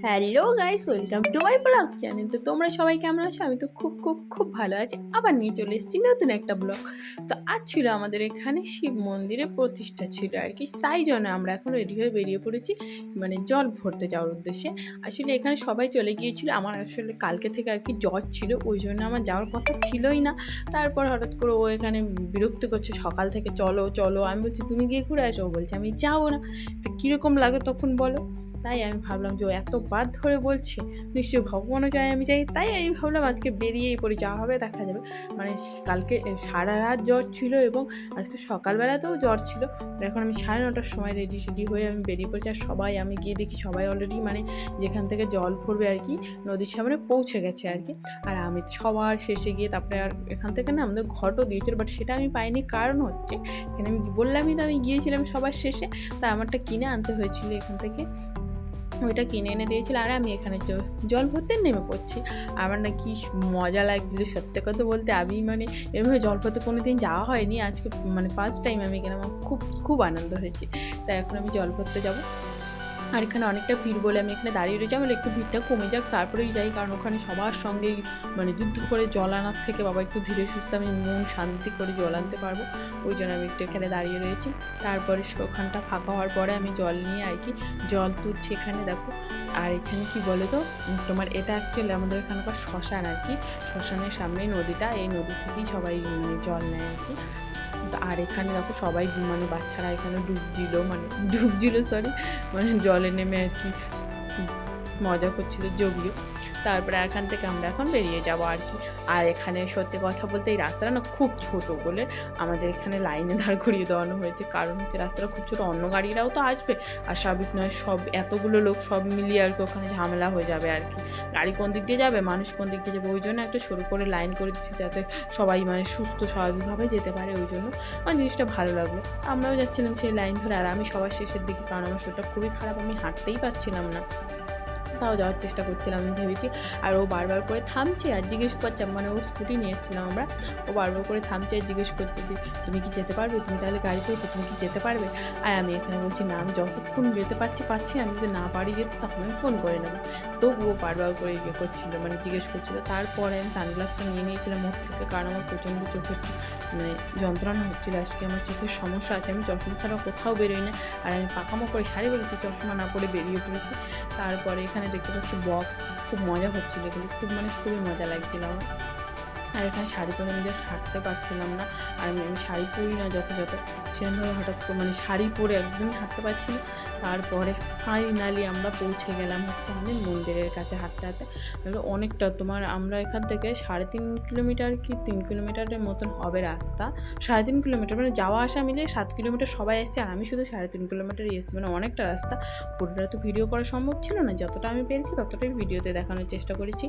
Hello guys, welcome to my blog channel. তো তোমরা সবাই কেমন আছো? আমি তো খুব খুব খুব ভালো আছি। আবার নিয়ে চলে এসেছি নতুন একটা ব্লগ। তো আজ ছিল আমাদের এখানে শিব মন্দিরে প্রতিষ্ঠা ছিল আর কি, তাই জন্য আমরা এখন রেডি হয়ে বেরিয়ে পড়েছি মানে জল ভরতে যাওয়ার উদ্দেশ্যে। আসলে এখানে সবাই চলে গিয়েছিল, আমার আসলে কালকে থেকে আর কি জ্বর ছিল, ওই জন্য আমার যাওয়ার কথা ছিলই না। তারপর হঠাৎ করে ও এখানে বিরক্ত করছে সকাল থেকে, চলো চলো। আমি বলছি তুমি গিয়ে ঘুরে আসো, ও বলছে আমি যাবো না। তো কীরকম লাগে তখন বলো? তাই আমি ভাবলাম যে ও এতবার ধরে বলছে, নিশ্চয়ই ভগবানও চাই আমি যাই। তাই আমি ভাবলাম আজকে বেরিয়েই পড়ি, যা হবে দেখা যাবে। মানে কালকে সারা রাত জ্বর ছিল এবং আজকে সকালবেলাতেও জ্বর ছিল। এখন আমি 9:30টার সময় রেডি হয়ে আমি বেরিয়ে পড়েছি। আর সবাই, আমি গিয়ে দেখি সবাই অলরেডি মানে যেখান থেকে জল ভরবে আর কি নদীর সামনে পৌঁছে গেছে আর কি। আর আমি সবার শেষে গিয়ে তারপরে আর এখান থেকে না আমাদের ঘটও দিয়েছিল, বাট সেটা আমি পাইনি। কারণ হচ্ছে এখানে আমি বললামই তো আমি গিয়েছিলাম সবার শেষে, তাই আমারটা কিনে আনতে হয়েছিল এখান থেকে। ওইটা কিনে এনে দিয়েছিল আর আমি এখানে জল ভরতে নেমে পড়ছি। আমার না কি মজা লাগছিল সত্যি কথা বলতে। আমি মানে এভাবে জল ভরতে কোনো দিন যাওয়া হয়নি, আজকে মানে ফার্স্ট টাইম আমি গেলাম। আমার খুব খুব আনন্দ হয়েছে। তাই এখন আমি জল ভরতে যাবো। আর এখানে অনেকটা ভিড় বলে আমি এখানে দাঁড়িয়ে রয়েছি। আমি একটু ভিড়টা কমে যাক তারপরেই যাই, কারণ ওখানে সবার সঙ্গেই মানে যুদ্ধ করে জল আনার থেকে বাবা একটু ধীরে সুস্থে আমি মন শান্তি করে জল আনতে পারবো, ওই জন্য আমি একটু এখানে দাঁড়িয়ে রয়েছি। তারপরে ওখানটা ফাঁকা হওয়ার পরে আমি জল নিয়ে আর কি জল তুলছি এখানে দেখো। আর এখানে কি বলো তো, তোমার এটা অ্যাকচুয়ালি আমাদের এখানকার শ্মশান আর কি। শ্মশানের সামনেই নদীটা, এই নদী থেকেই সবাই জল নেয় আর কি। আর এখানে দেখো সবাই মানে বাচ্চারা এখানে ডুবছিল সরি, মানে জলে নেমে আর কি মজা করছিল যদিও। তারপরে এখান থেকে আমরা এখন বেরিয়ে যাবো আর কি। আর এখানে সত্যি কথা বলতে এই রাস্তাটা না খুব ছোট বলে আমাদের এখানে লাইনে দাঁড় করিয়ে দেওয়ানো হয়েছে, কারণ হচ্ছে রাস্তাটা খুব ছোট, অন্য গাড়িরাও তো আসবে আর স্বাভাবিক নয় সব এতগুলো লোক সব মিলিয়ে আর কি ওখানে ঝামেলা হয়ে যাবে আর কি। গাড়ি কোন দিক দিয়ে যাবে, মানুষ কোন দিক দিয়ে যাবে, ওই জন্য একটা শুরু করে লাইন করে দিচ্ছি যাতে সবাই মানে সুস্থ স্বাভাবিকভাবে যেতে পারে। ওই জন্য আমার জিনিসটা ভালো লাগলো। আমরাও যাচ্ছিলাম সেই লাইন ধরে, আর আমি সবার শেষের দিকে, কারণ আমার শরীরটা খুবই খারাপ, আমি হাঁটতেই পারছিলাম না, তাও যাওয়ার চেষ্টা করছিলাম আমি ভেবেছি। আর ও বারবার করে থামছে আর জিজ্ঞেস করছে, মানে ও স্কুটি নিয়ে এসেছিলাম আমরা, ও বারবার করে থামছে আর জিজ্ঞেস করছে যে তুমি কি যেতে পারবে, তুমি তাহলে গাড়িতে উঠো, তুমি কি যেতে পারবে? আর আমি এখানে বলছি না, আমি যতক্ষণ যেতে পারছি, আমি যদি না পারি যেতে তখন আমি ফোন করে নেবো। তবুও বারবার করে ইয়ে করছিলো, মানে জিজ্ঞেস করছিলো। তারপরে আমি সানগ্লাসটা নিয়ে নিয়েছিলাম ওর থেকে, কারণ আমার প্রচণ্ড চোখের মানে যন্ত্রণা হচ্ছিলো। আজকে আমার চোখের সমস্যা আছে, আমি চশমা ছাড়া কোথাও বেরোই না। আর আমি পাকামো করে শাড়ি বলেছি, চশমা না পরে বেরিয়ে পড়েছি। তারপরে এখানে দেখতে পাচ্ছি বক্স, খুব মজা হচ্ছিলো এগুলো, খুব মানে খুবই মজা লাগছিলো আমার। আর এখানে শাড়ি পরে আমি জাস্ট হাঁটতে পারছিলাম না। আর আমি শাড়ি পরি না যথাযথ, সেরকমভাবে হঠাৎ করে মানে শাড়ি পরে একদমই হাঁটতে পারছি না। তারপরে ফাইনালি আমরা পৌঁছে গেলাম হচ্ছে আমাদের মন্দিরের কাছে হাঁটতে হাঁটতে। অনেকটা তোমার আমরা এখান থেকে 3.5 কিলোমিটার কি 3 কিলোমিটারের মতন হবে রাস্তা। 3.5 কিলোমিটার মানে যাওয়া আসা মিলে 7 কিলোমিটার সবাই এসছে, আর আমি শুধু 3.5 কিলোমিটারই এসেছি, মানে অনেকটা রাস্তা। পুরোটা তো ভিডিও করা সম্ভব ছিল না, যতটা আমি পেরেছি ততটাই ভিডিওতে দেখানোর চেষ্টা করেছি।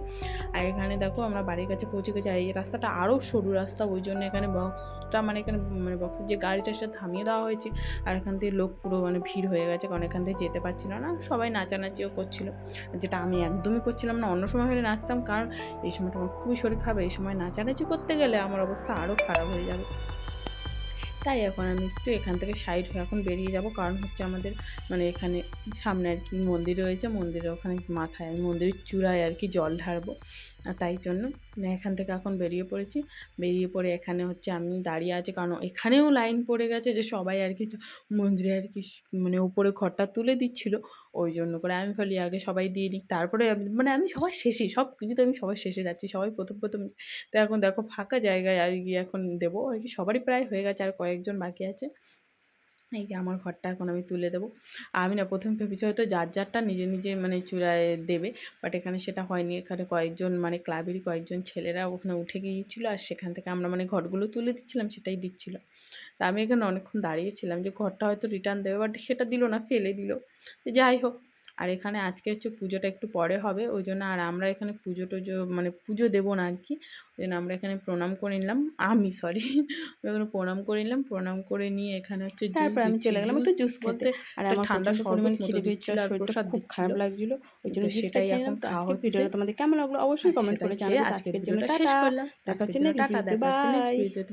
আর এখানে দেখো আমরা বাড়ির কাছে পৌঁছে গেছি। আর এই রাস্তাটা আরও সরু রাস্তা, ওই জন্য এখানে বক্সটা মানে এখানে মানে বক্সের যে গাড়িটা সেটা থামিয়ে দেওয়া হয়েছে। আর এখান থেকে লোক পুরো মানে ভিড় হয়ে গেছে, কারণ এখান থেকে যেতে পারছিল না, সবাই নাচানাচিও করছিল, যেটা আমি একদমই করছিলাম না। অন্য সময় হলে নাচতাম, কারণ এই সময়টা আমার খুবই শরীর খারাপ, এই সময় নাচানাচি করতে গেলে আমার অবস্থা আরও খারাপ হয়ে যাবে। তাই এখন আমি একটু এখান থেকে সাইড হয়ে এখন বেরিয়ে যাব, কারণ হচ্ছে আমাদের মানে এখানে সামনে আর কি মন্দির রয়েছে, মন্দিরের ওখানে মাথায় আমি মন্দিরের চূড়ায় আর কি জল ঢালবো। আর তাই জন্য এখান থেকে এখন বেরিয়ে পড়েছি। বেরিয়ে পড়ে এখানে হচ্ছে আমি দাঁড়িয়ে আছি, কারণ এখানেও লাইন পড়ে গেছে যে সবাই আর কি মন্দিরে আর কি মানে উপরে ঘরটা তুলে দিচ্ছিলো, ওই জন্য করে আমি ভাবলি আগে সবাই দিয়ে দিই, তারপরে মানে আমি সবার শেষে সব কিছুতে আমি সবার শেষে যাচ্ছি, সবাই প্রথম তো এখন দেখো ফাঁকা জায়গায় আর গিয়ে এখন দেবো আর কি। সবারই প্রায় হয়ে গেছে, আর কয়েকজন বাকি আছে। এই যে আমার ঘরটা এখন আমি তুলে দেবো। আমি না প্রথমে ভেবেছি হয়তো যার যারটা নিজে নিজে মানে চূড়ায় দেবে, বাট এখানে সেটা হয়নি। এখানে কয়েকজন মানে ক্লাবেরই কয়েকজন ছেলেরা ওখানে উঠে গিয়েছিলো, আর সেখান থেকে আমরা মানে ঘরগুলো তুলে দিচ্ছিলাম, সেটাই দিচ্ছিলো। তা আমি এখানে অনেকক্ষণ দাঁড়িয়েছিলাম যে ঘরটা হয়তো রিটার্ন দেবে, বাট সেটা দিল না, ফেলে দিল। যাই হোক। আর এখানে আজকে হচ্ছে পুজোটা একটু পরে হবে, ওই জন্য আর আমরা এখানে পুজো টুজো মানে পুজো দেবো না আর কি। ওই জন্য আমরা এখানে প্রণাম করে নিলাম, আমি সরি এখানে প্রণাম করে নিলাম। প্রণাম করে নিয়ে এখানে হচ্ছে তারপর আমি চলে গেলাম একটু জুস খেতে। আর আমার ঠান্ডা প্রচণ্ড পরিমাণ শরবত মতো খিদে পেয়েছিল দিচ্ছিল আর আর শরীরটা প্রসাদ খুব দিচ্ছিল, খারাপ লাগছিলো, ওই জন্য তো জুসটা সেটাই খেয়ে এখন নিলাম। তো খাওয়া আজকের হচ্ছে। ভিডিওটা তোমাদের কেমন লাগলো অবশ্যই আর কমেন্ট করে সেটাই খেয়ে জানাবে। তো আজকের আজকের জন্য ভিডিওটা শেষ টাটা, করলাম। দেখা আজকের হচ্ছে জন্য নেক্সট টাটা, ভিডিওতে, দেখা হচ্ছে নেক্সট বাই। ভিডিওতে।